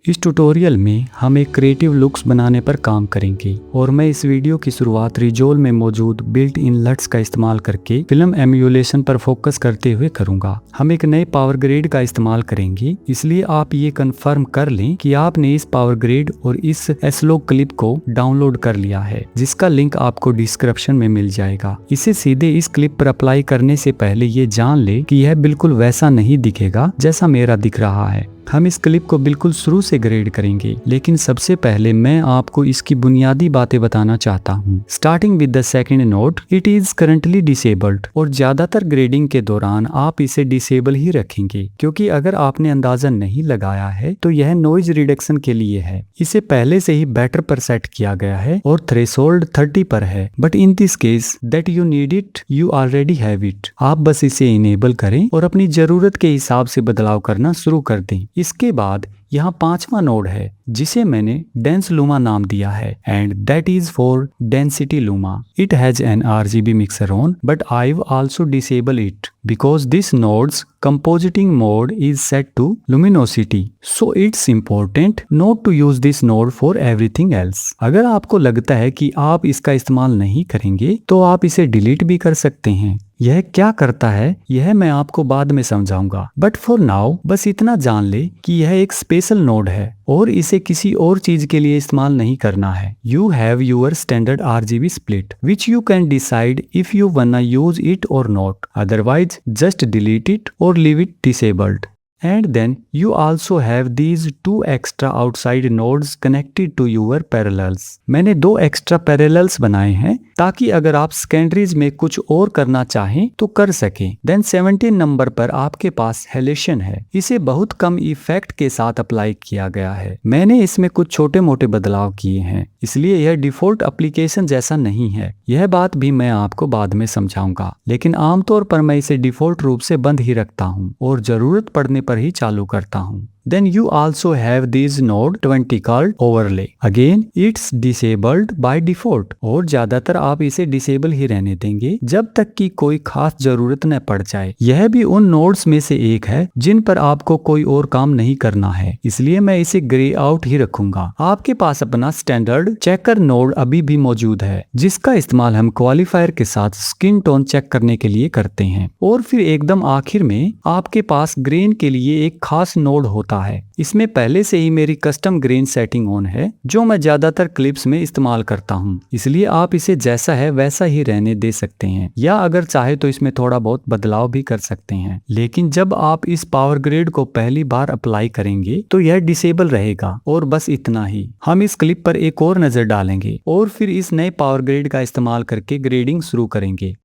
इस ट्यूटोरियल में हम एक क्रिएटिव लुक्स बनाने पर काम करेंगे और मैं इस वीडियो की शुरुआत रिजोल में मौजूद बिल्ट इन लट्स का इस्तेमाल करके फिल्म एम्यूलेशन पर फोकस करते हुए करूंगा। हम एक नए पावर ग्रेड का इस्तेमाल करेंगे, इसलिए आप ये कंफर्म कर लें कि आपने इस पावर ग्रेड और इस एसलॉग क्लिप को डाउनलोड कर लिया है, जिसका लिंक आपको डिस्क्रिप्शन में मिल जाएगा। इसे सीधे इस क्लिप पर अप्लाई करने से पहले ये जान ले कि यह बिल्कुल वैसा नहीं दिखेगा जैसा मेरा दिख रहा है। हम इस क्लिप को बिल्कुल शुरू से ग्रेड करेंगे, लेकिन सबसे पहले मैं आपको इसकी बुनियादी बातें बताना चाहता हूँ। Starting with the second note, it is currently disabled और ज्यादातर ग्रेडिंग के दौरान आप इसे डिसेबल ही रखेंगे, क्योंकि अगर आपने अंदाजा नहीं लगाया है तो यह नॉइज रिडक्शन के लिए है। इसे पहले से ही बेटर पर सेट किया गया है और थ्रेशोल्ड 30 पर है, but in this case that you need it, you already have it. आप बस इसे इनेबल करें और अपनी जरूरत के हिसाब से बदलाव करना शुरू कर दें। इसके बाद यहाँ पांचवा नोड है जिसे मैंने डेंस लूमा नाम दिया है, and that is for density luma. It has an RGB mixer on, but I also disable it because this node's compositing mode is set to luminosity, so it's important not to use this node for everything else। अगर आपको लगता है कि आप इसका इस्तेमाल नहीं करेंगे तो आप इसे डिलीट भी कर सकते हैं। यह क्या करता है यह मैं आपको बाद में समझाऊंगा, बट फॉर नाउ बस इतना जान ले कि यह एक स्पेशल नोड है और इसे किसी और चीज के लिए इस्तेमाल नहीं करना है। You have your standard RGB split which you can decide if you wanna use it or not, otherwise just delete it or leave it disabled। And then you also have these two extra outside nodes connected to your parallels। मैंने दो extra parallels बनाए हैं ताकि अगर आप secondaries में कुछ और करना चाहें तो कर सकें। देन 17 नंबर पर आपके पास हेलेशन है। इसे बहुत कम इफेक्ट के साथ अप्लाई किया गया है। मैंने इसमें कुछ छोटे मोटे बदलाव किए हैं, इसलिए यह डिफॉल्ट एप्लीकेशन जैसा नहीं है। यह बात भी मैं आपको बाद में समझाऊंगा, लेकिन आमतौर पर मैं इसे डिफॉल्ट रूप से बंद ही रखता हूँ और जरूरत पड़ने पर ही चालू करता हूँ। Then you also have this node 20 called overlay। Again, it's disabled by default और ज्यादातर आप इसे डिसेबल ही रहने देंगे जब तक कि कोई खास जरूरत न पड़ जाए। यह भी उन नोड्स में से एक है जिन पर आपको कोई और काम नहीं करना है, इसलिए मैं इसे ग्रे आउट ही रखूंगा। आपके पास अपना स्टैंडर्ड चेकर नोड अभी भी मौजूद है, जिसका इस्तेमाल हम क्वालिफायर के साथ स्किन टोन चेक करने के लिए करते हैं। और फिर एकदम आखिर में आपके पास ग्रेन के लिए एक खास नोड होता है। इसमें पहले से ही मेरी कस्टम ग्रेन सेटिंग ऑन है, जो मैं ज्यादातर क्लिप्स में इस्तेमाल करता हूं, इसलिए आप इसे जैसा है वैसा ही रहने दे सकते हैं, या अगर चाहे तो इसमें थोड़ा बहुत बदलाव भी कर सकते हैं। लेकिन जब आप इस पावर ग्रेड को पहली बार अप्लाई करेंगे तो यह डिसेबल रहेगा और बस इतना ही। हम इस क्लिप पर एक और नजर डालेंगे और फिर इस नए पावर ग्रेड का इस्तेमाल करके ग्रेडिंग शुरू करेंगे।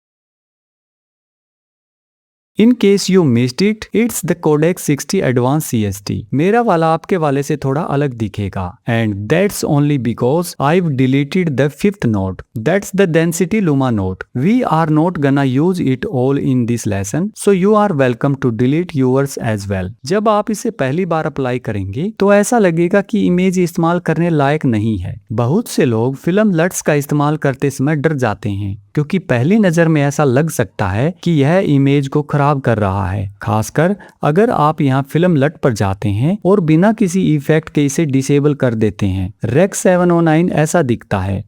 In case you missed it, it's the Codec 60 Advanced CST। मेरा वाला आपके वाले से थोड़ा अलग दिखेगा, and that's only because I've deleted the fifth node, that's the density luma node। We are not gonna use it all in this lesson, so you are welcome to delete yours as well। जब आप इसे पहली बार apply करेंगे तो ऐसा लगेगा कि image इस्तेमाल करने लायक नहीं है। बहुत से लोग फिल्म लट्स का इस्तेमाल करते समय डर जाते हैं, क्योंकि पहली नजर में ऐसा लग सकता है कि यह इमेज को खराब कर रहा है, खासकर अगर आप यहाँ फिल्म लट पर जाते हैं और बिना किसी इफेक्ट के इसे डिसेबल कर देते हैं। रेक 709 ऐसा दिखता है।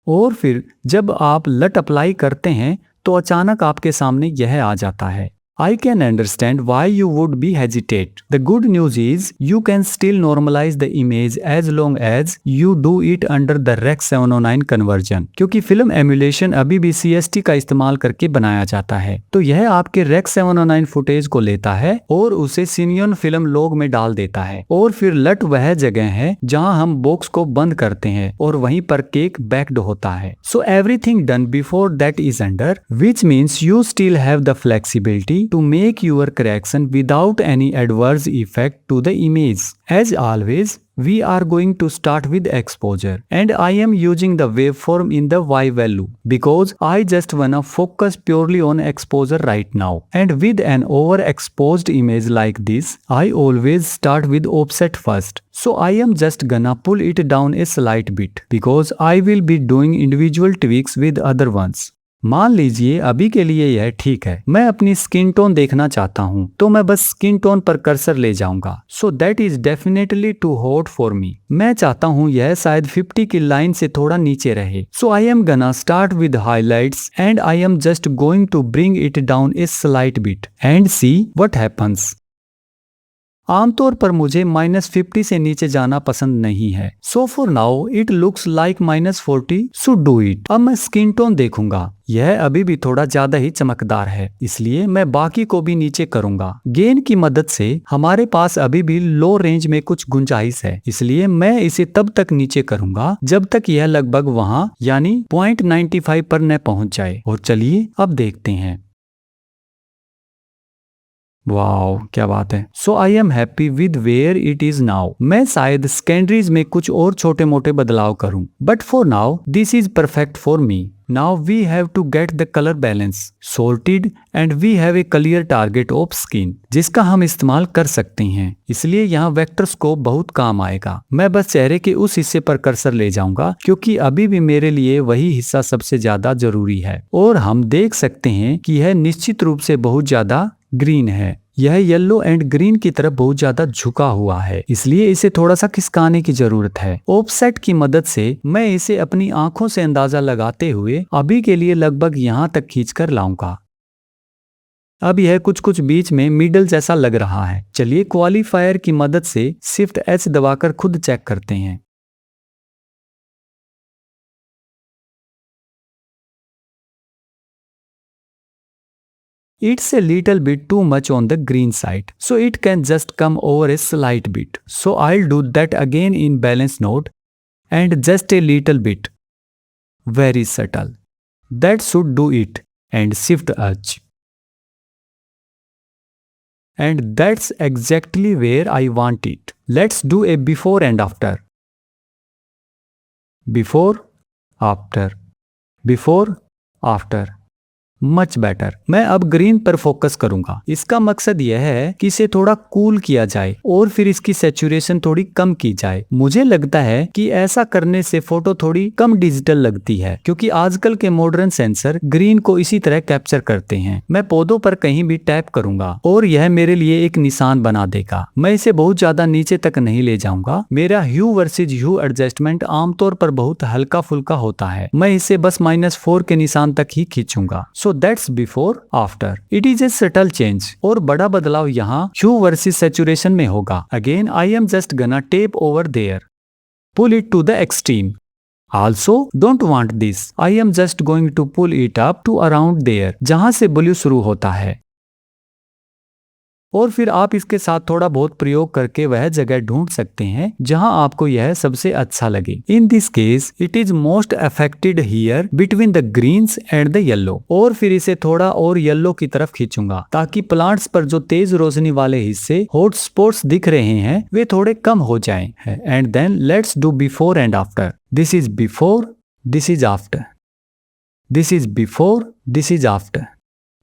और फिर जब आप लट अप्लाई करते हैं तो अचानक आपके सामने यह आ जाता है। I can understand why you would be hesitate। The good news is you can still normalize the image as long as you do it under the Rec 709 conversion। क्योंकि फिल्म एम्यूलेशन अभी भी CST का इस्तेमाल करके बनाया जाता है, तो यह आपके Rec 709 फुटेज को लेता है और उसे सिनियन फिल्म लॉग में डाल देता है। और फिर लट वह जगह है जहां हम बॉक्स को बंद करते हैं और वहीं पर केक बैक्ड होता है। So everything done before that is under, which means you still have the flexibility to make your correction without any adverse effect to the image। As always, we are going to start with exposure, and I am using the waveform in the Y value because I just wanna focus purely on exposure right now। And with an overexposed image like this, I always start with offset first, so I am just gonna pull it down a slight bit because I will be doing individual tweaks with other ones। मान लीजिए अभी के लिए यह ठीक है, मैं अपनी स्किन टोन देखना चाहता हूँ, तो मैं बस स्किन टोन पर कर्सर ले जाऊंगा। So that is definitely too hot for me. मैं चाहता हूँ यह शायद 50 की लाइन से थोड़ा नीचे रहे। So I am gonna start with highlights and I am just going to bring it down a slight bit and see what happens. आमतौर पर मुझे -50 से नीचे जाना पसंद नहीं है। So for now it looks like -40 so do it. अब मैं स्किन टोन देखूंगा, यह अभी भी थोड़ा ज्यादा ही चमकदार है, इसलिए मैं बाकी को भी नीचे करूंगा। गेन की मदद से हमारे पास अभी भी लो रेंज में कुछ गुंजाइश है, इसलिए मैं इसे तब तक नीचे करूंगा जब तक यह लगभग वहां यानी 0.95 पर न पहुंच जाए। और चलिए अब देखते हैं। वाओ, क्या बात है। So I am happy with where it is now. मैं शायद सेकेंडरीज में कुछ और छोटे मोटे बदलाव करूं, but for now this is perfect for me. Now we have to get the colour balance sorted and we have a clear target of skin जिसका हम इस्तेमाल कर सकते हैं, इसलिए यहाँ वेक्टर स्कोप बहुत काम आएगा। मैं बस चेहरे के उस हिस्से पर कर्सर ले जाऊंगा क्योंकि अभी भी मेरे लिए वही हिस्सा सबसे ज्यादा जरूरी है। और हम देख सकते हैं कि यह निश्चित रूप से बहुत ज्यादा ग्रीन है। यह येलो एंड ग्रीन की तरफ बहुत ज्यादा झुका हुआ है, इसलिए इसे थोड़ा सा खिसकाने की जरूरत है। ऑफसेट की मदद से मैं इसे अपनी आंखों से अंदाजा लगाते हुए अभी के लिए लगभग यहाँ तक खींचकर लाऊंगा। अब यह कुछ कुछ बीच में मिडल जैसा लग रहा है। चलिए क्वालिफायर की मदद से शिफ्ट H दबाकर खुद चेक करते हैं। It's a little bit too much on the green side, so it can just come over a slight bit. So I'll do that again in balance node and just a little bit. Very subtle. That should do it. And shift H. And that's exactly where I want it. Let's do a before and after. Before, after. Before, after. Much better. मैं अब green पर focus करूंगा। इसका मकसद यह है कि इसे थोड़ा कूल किया जाए और फिर इसकी सैचुरेशन थोड़ी कम की जाए। मुझे लगता है कि ऐसा करने से फोटो थोड़ी कम डिजिटल लगती है, क्योंकि आजकल के मॉडर्न सेंसर ग्रीन को इसी तरह कैप्चर करते हैं। मैं पौधों पर कहीं भी टैप करूंगा और यह मेरे लिए एक निशान बना देगा। मैं इसे बहुत ज्यादा नीचे तक नहीं ले जाऊंगा। मेरा ह्यू वर्सेज ह्यू एडजस्टमेंट आमतौर पर बहुत हल्का फुल्का होता है। मैं इसे बस -4 के निशान तक ही खींचूंगा। So that's before after. It is a subtle change. और बड़ा बदलाव यहाँ ह्यू वर्सेस सैचुरेशन में होगा। Again, I am just gonna tape over there. Pull it to the extreme. Also, don't want this. I am just going to pull it up to around there. जहाँ से blue शुरू होता है। और फिर आप इसके साथ थोड़ा बहुत प्रयोग करके वह जगह ढूंढ सकते हैं जहां आपको यह सबसे अच्छा लगे। In this case it is most affected here between the greens and the yellow. और फिर इसे थोड़ा और येलो की तरफ खींचूंगा ताकि प्लांट्स पर जो तेज रोशनी वाले हिस्से हॉट स्पॉट्स दिख रहे हैं वे थोड़े कम हो जाएं। And then let's do before and after. This is before, this is after, this is before, this is after.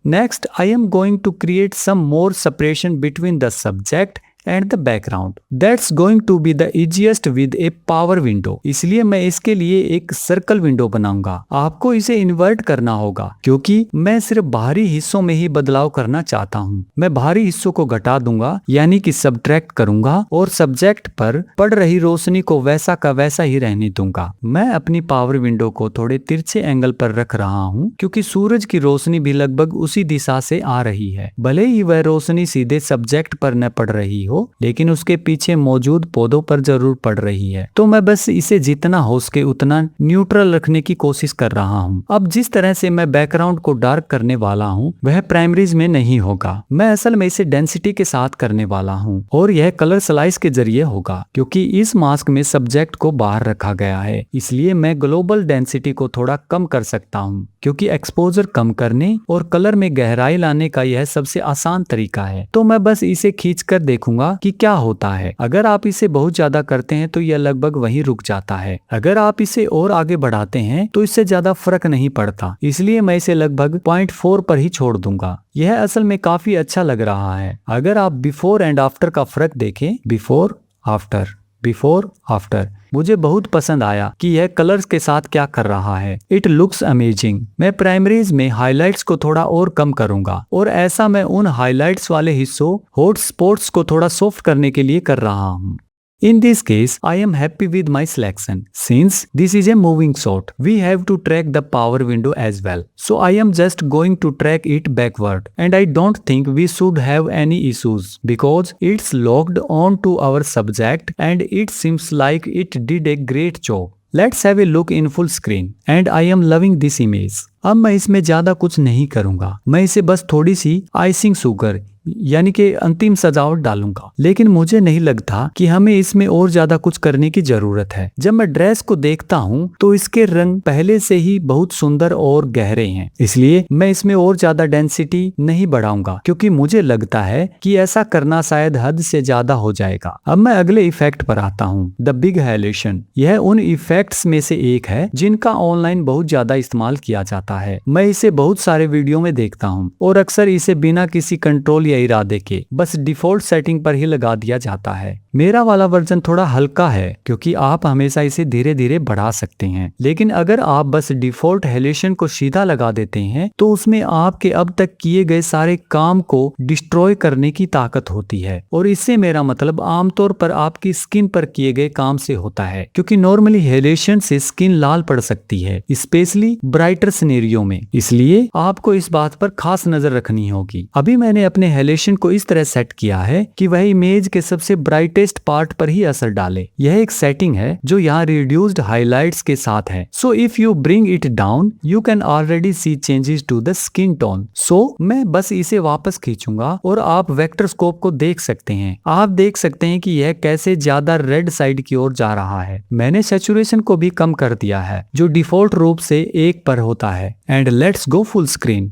Next, I am going to create some more separation between the subject and the background. That's going to be the easiest with a power window. इसलिए मैं इसके लिए एक circle window बनाऊंगा। आपको इसे invert करना होगा क्योंकि मैं सिर्फ बाहरी हिस्सों में ही बदलाव करना चाहता हूँ। मैं बाहरी हिस्सों को घटा दूंगा यानी कि सब्ट्रैक्ट करूंगा और सब्जेक्ट पर पड़ रही रोशनी को वैसा का वैसा ही रहने दूंगा। मैं अपनी पावर विंडो को थोड़े तिरछे एंगल पर रख रहा हूँ क्योंकि सूरज की रोशनी भी लगभग उसी दिशा से आ रही है। भले ही वह रोशनी सीधे सब्जेक्ट पर न पड़ रही हो, लेकिन उसके पीछे मौजूद पौधों पर जरूर पड़ रही है। तो मैं बस इसे जितना हो सके उतना न्यूट्रल रखने की कोशिश कर रहा हूँ। अब जिस तरह से मैं बैकग्राउंड को डार्क करने वाला हूँ वह प्राइमरीज में नहीं होगा। मैं असल में इसे डेंसिटी के साथ करने वाला हूँ और यह कलर स्लाइस के जरिए होगा। क्योंकि इस मास्क में सब्जेक्ट को बाहर रखा गया है, इसलिए मैं ग्लोबल डेंसिटी को थोड़ा कम कर सकता हूँ क्योंकि एक्सपोजर कम करने और कलर में गहराई लाने का यह सबसे आसान तरीका है। तो मैं बस इसे खींच कर देखूंगा कि क्या होता है। अगर आप इसे बहुत ज्यादा करते हैं तो यह लगभग वहीं रुक जाता है। अगर आप इसे और आगे बढ़ाते हैं तो इससे ज्यादा फर्क नहीं पड़ता, इसलिए मैं इसे लगभग 0.4 पर ही छोड़ दूंगा। यह असल में काफी अच्छा लग रहा है। अगर आप बिफोर एंड आफ्टर का फर्क देखें, बिफोर आफ्टर, बिफोर आफ्टर, मुझे बहुत पसंद आया कि यह कलर्स के साथ क्या कर रहा है। It looks amazing. मैं प्राइमरीज में हाइलाइट्स को थोड़ा और कम करूंगा और ऐसा मैं उन हाइलाइट्स वाले हिस्सों हॉट स्पॉट्स को थोड़ा सॉफ्ट करने के लिए कर रहा हूँ। In this case, I am happy with my selection. Since this is a moving shot, we have to track the power window as well. So I am just going to track it backward. And I don't think we should have any issues because it's locked on to our subject and it seems like it did a great job. Let's have a look in full screen. And I am loving this image. अब मैं इसमें ज्यादा कुछ नहीं करूंगा, मैं इसे बस थोड़ी सी आइसिंग शुगर यानी कि अंतिम सजावट डालूंगा, लेकिन मुझे नहीं लगता कि हमें इसमें और ज्यादा कुछ करने की जरूरत है। जब मैं ड्रेस को देखता हूँ तो इसके रंग पहले से ही बहुत सुंदर और गहरे हैं, इसलिए मैं इसमें और ज्यादा डेंसिटी नहीं बढ़ाऊंगा क्योंकि मुझे लगता है कि ऐसा करना शायद हद से ज्यादा हो जाएगा। अब मैं अगले इफेक्ट पर आता हूँ, द बिग हाइलाइटेशन। यह उन इफेक्ट्स में से एक है जिनका ऑनलाइन बहुत ज्यादा इस्तेमाल किया जाता है। मैं इसे बहुत सारे वीडियो में देखता हूँ और अक्सर इसे बिना किसी कंट्रोल या इरादे के बस डिफॉल्ट सेटिंग पर ही लगा दिया जाता है। मेरा वाला वर्जन थोड़ा हल्का है क्योंकि आप हमेशा इसे धीरे धीरे बढ़ा सकते हैं, लेकिन अगर आप बस डिफॉल्ट हाइलाइटेशन को सीधा लगा देते हैं तो उसमें आपके अब तक किए गए सारे काम को डिस्ट्रॉय करने की ताकत होती है। और इससे मेरा मतलब आमतौर पर आपकी स्किन पर किए गए काम से होता है, क्योंकि नॉर्मली हाइलाइटेशन से स्किन लाल पड़ सकती है, स्पेशली ब्राइटर सिनेरियो में। इसलिए आपको इस बात पर खास नजर रखनी होगी। अभी मैंने अपने हाइलाइटेशन को इस तरह सेट किया है कि वह इमेज के सबसे ब्राइटेस्ट पार्ट पर ही असर डाले। यह एक सेटिंग है जो यहाँ रिड्यूस्ड हाइलाइट्स के साथ है। So if you bring it down you can already see changes to the skin tone. So मैं बस इसे वापस खींचूंगा और आप वेक्टर स्कोप को देख सकते हैं। आप देख सकते हैं कि यह कैसे ज्यादा रेड साइड की ओर जा रहा है। मैंने सैचुरेशन को भी कम कर दिया है जो डिफॉल्ट रूप से 1 पर होता है। And let's go full screen.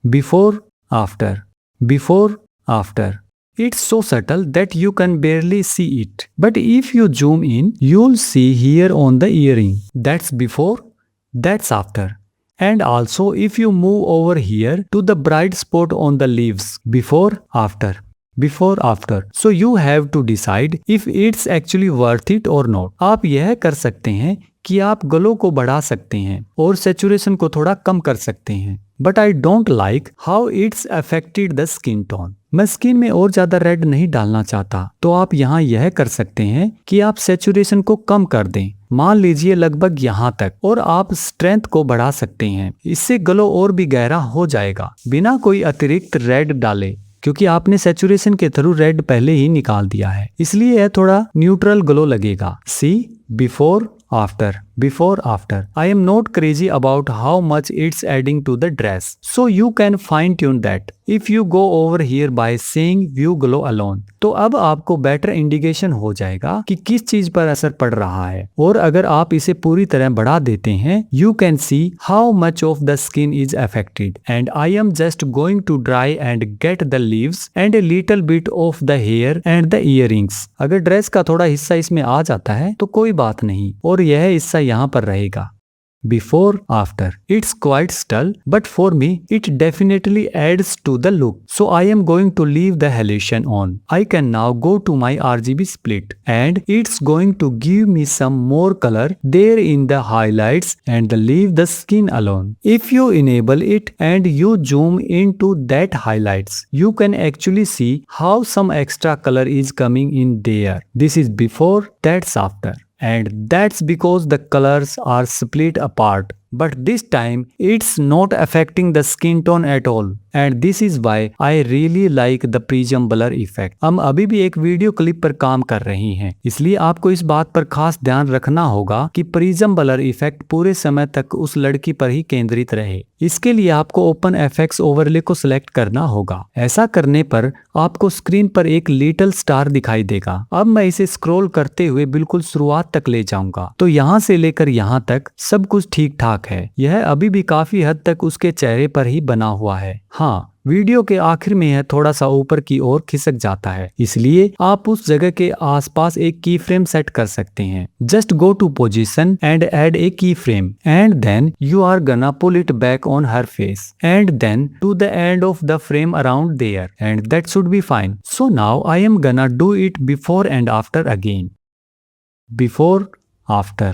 Before after, before after. It's so subtle that you can barely see it. But if you zoom in, you'll see here on the earring. That's before, that's after. And also if you move over here to the bright spot on the leaves, before, after. Before, after. So you have to decide if it's actually worth it or not. आप यह कर सकते हैं कि आप glow को बढ़ा सकते हैं और सैचुरेशन को थोड़ा कम कर सकते हैं। But I don't like how it's affected the skin tone. मैं स्किन में और ज्यादा रेड नहीं डालना चाहता, तो आप यहाँ यह कर सकते हैं कि आप सैचुरेशन को कम कर दें, मान लीजिए लगभग यहाँ तक, और आप स्ट्रेंथ को बढ़ा सकते हैं। इससे ग्लो और भी गहरा हो जाएगा बिना कोई अतिरिक्त रेड डाले, क्योंकि आपने सैचुरेशन के थ्रू रेड पहले ही निकाल दिया है, इसलिए यह थोड़ा न्यूट्रल ग्लो लगेगा। See before after, before after. I am not crazy about how much it's adding to the dress, so you can fine tune that if you go over here by saying view glow alone. तो अब आपको better indication हो जाएगा कि किस चीज पर असर पड़ रहा है, और अगर आप इसे पूरी तरह बढ़ा देते हैं you can see how much of the skin is affected. And I am just going to try and get the leaves and a little bit of the hair and the earrings. अगर dress का थोड़ा हिस्सा इसमें आ जाता है तो कोई बात नहीं, और यह हिस्सा यहाँ पर रहेगा। Before, after. It's quite subtle, but for me, it definitely adds to the look. So I am going to leave the halation on. I can now go to my RGB split, and it's going to give me some more color there in the highlights and leave the skin alone. If you enable it and you zoom into that highlights, you can actually see how some extra color is coming in there. This is before, that's after. And that's because the colors are split apart, but this time it's not affecting the skin tone at all. And this is why I really like the prism blur effect. हम अभी भी एक video clip पर काम कर रहे हैं, इसलिए आपको इस बात पर खास ध्यान रखना होगा कि प्रिज्म ब्लर इफेक्ट पूरे समय तक उस लड़की पर ही केंद्रित रहे। इसके लिए आपको ओपन एफएक्स ओवरले को सिलेक्ट करना होगा। ऐसा करने पर आपको स्क्रीन पर एक लिटिल स्टार दिखाई देगा। अब मैं इसे स्क्रॉल करते हुए बिल्कुल शुरुआत तक ले जाऊंगा, तो यहाँ से लेकर यहाँ तक सब कुछ ठीक ठाक है। यह अभी भी काफी हद तक उसके चेहरे पर ही बना हुआ है। हाँ, वीडियो के आखिर में यह थोड़ा सा ऊपर की ओर खिसक जाता है, इसलिए आप उस जगह के आसपास एक की फ्रेम सेट कर सकते हैं। Just go to position and add a key frame, and then you are gonna pull it back on her face, and then to the end of the frame around there, and that should be fine. So now I am gonna do it before and after again. before after.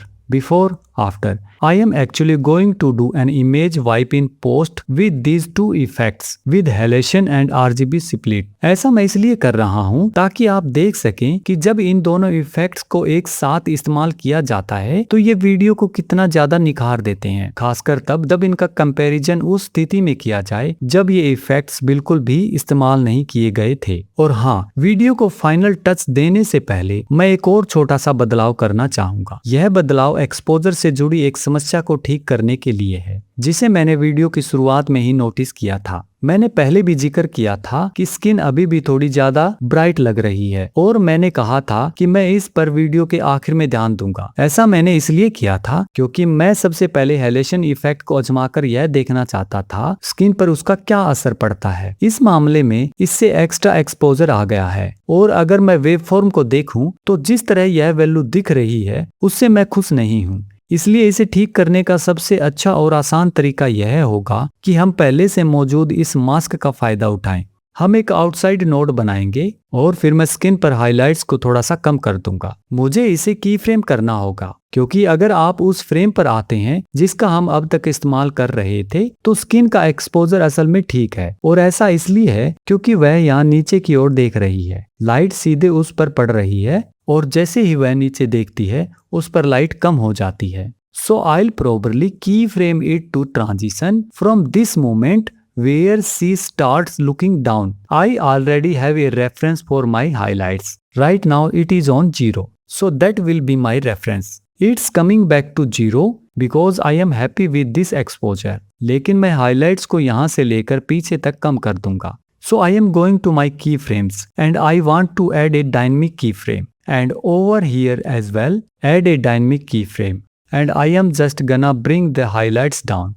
I am actually going to do an image wipe in post with these two effects with halation and RGB split. ऐसा मैं इसलिए कर रहा हूँ ताकि आप देख सकें कि जब इन दोनों इफेक्ट्स को एक साथ इस्तेमाल किया जाता है तो ये वीडियो को कितना ज्यादा निखार देते हैं, खासकर तब जब इनका कंपैरिजन उस स्थिति में किया जाए जब ये इफेक्ट्स बिल्कुल भी इस्तेमाल नहीं किए गए थे। और हाँ, वीडियो को फाइनल टच देने से पहले मैं एक और छोटा सा बदलाव करना चाहूंगा। यह बदलाव एक्सपोजर से जुड़ी एक समस्या को ठीक करने के लिए है, जिसे मैंने वीडियो की शुरुआत में ही नोटिस किया था। मैंने पहले भी जिक्र किया था कि स्किन अभी भी थोड़ी ज्यादा ब्राइट लग रही है और मैंने कहा था कि मैं इस पर वीडियो के आखिर में ध्यान दूंगा। ऐसा मैंने इसलिए किया था क्योंकि मैं सबसे पहले हैलेशन इफेक्ट को आजमाकर यह देखना चाहता था स्किन पर उसका क्या असर पड़ता है। इस मामले में इससे एक्स्ट्रा एक्सपोजर आ गया है और अगर मैं वेवफॉर्म को देखूं तो जिस तरह यह वैल्यू दिख रही है उससे मैं खुश नहीं हूं। इसलिए इसे ठीक करने का सबसे अच्छा और आसान तरीका यह होगा कि हम पहले से मौजूद इस मास्क का फायदा उठाएं। हम एक आउटसाइड नोड बनाएंगे और फिर मैं स्किन पर हाइलाइट्स को थोड़ा सा कम कर दूंगा। मुझे इसे की फ्रेम करना होगा क्योंकि अगर आप उस फ्रेम पर आते हैं जिसका हम अब तक इस्तेमाल कर रहे थे तो स्किन का एक्सपोजर असल में ठीक है और ऐसा इसलिए है क्योंकि वह यहाँ नीचे की ओर देख रही है, लाइट सीधे उस पर पड़ रही है और जैसे ही वह नीचे देखती है उस पर लाइट कम हो जाती है। So I'll probably keyframe it to transition from this moment where she starts looking down. I already have a reference for my highlights. Right now it is on 0. So that will be my reference. It's coming back to 0 because I am happy with this exposure. लेकिन मैं highlights को यहाँ से लेकर पीछे तक कम कर दूंगा। So I am going to my keyframes and I want to add a dynamic keyframe. And over here as well, add a dynamic keyframe. And I am just gonna bring the highlights down.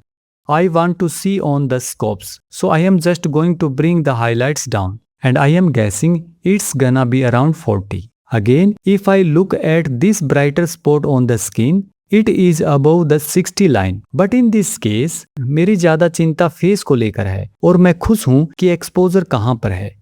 I want to see on the scopes. So I am just going to bring the highlights down. And I am guessing it's gonna be around 40. Again, if I look at this brighter spot on the skin, it is above the 60 line. But in this case, मेरी ज्यादा चिंता face को लेकर है और मैं खुश हूं कि एक्सपोजर कहां पर है।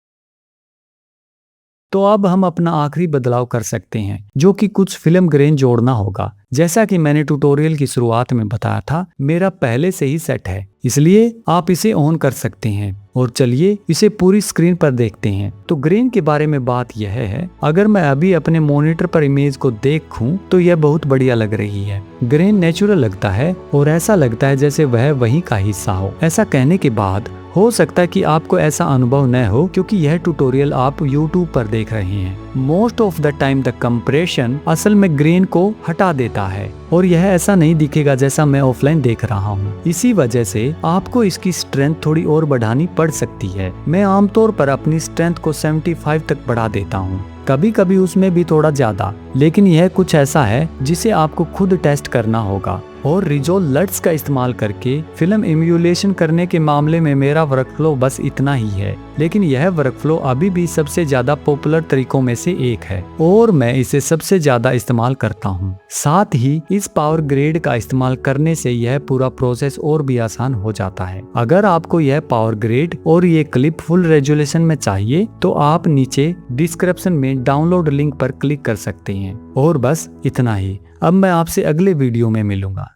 तो अब हम अपना आखिरी बदलाव कर सकते हैं जो कि कुछ फिल्म ग्रेन जोड़ना होगा। जैसा कि मैंने ट्यूटोरियल की शुरुआत में बताया था, मेरा पहले से ही सेट है, इसलिए आप इसे ऑन कर सकते हैं और चलिए इसे पूरी स्क्रीन पर देखते हैं। तो ग्रेन के बारे में बात यह है, अगर मैं अभी अपने मॉनिटर पर इमेज को देखूं तो यह बहुत बढ़िया लग रही है। ग्रेन नेचुरल लगता है और ऐसा लगता है जैसे वह वहीं का हिस्सा हो। ऐसा कहने के बाद हो सकता है कि आपको ऐसा अनुभव न हो क्योंकि यह ट्यूटोरियल आप YouTube पर देख रहे हैं। Most of the time the compression असल में ग्रेन को हटा देता है और यह ऐसा नहीं दिखेगा जैसा मैं ऑफलाइन देख रहा हूँ। इसी वजह से आपको इसकी स्ट्रेंथ थोड़ी और बढ़ानी पड़ सकती है। मैं आमतौर पर अपनी स्ट्रेंथ को 75 तक बढ़ा देता हूँ, कभी कभी उसमें भी थोड़ा ज्यादा, लेकिन यह कुछ ऐसा है जिसे आपको खुद टेस्ट करना होगा। और रिजोल लट्स का इस्तेमाल करके फिल्म इम्यूलेशन करने के मामले में मेरा वर्कफ्लो बस इतना ही है, लेकिन यह वर्कफ्लो अभी भी सबसे ज्यादा पॉपुलर तरीकों में से एक है और मैं इसे सबसे ज्यादा इस्तेमाल करता हूँ। साथ ही इस पावर ग्रेड का इस्तेमाल करने से यह पूरा प्रोसेस और भी आसान हो जाता है। अगर आपको यह पावर ग्रेड और ये क्लिप फुल रेजोल्यूशन में चाहिए तो आप नीचे डिस्क्रिप्शन में डाउनलोड लिंक पर क्लिक कर सकते हैं। और बस इतना ही। अब मैं आपसे अगले वीडियो में मिलूंगा।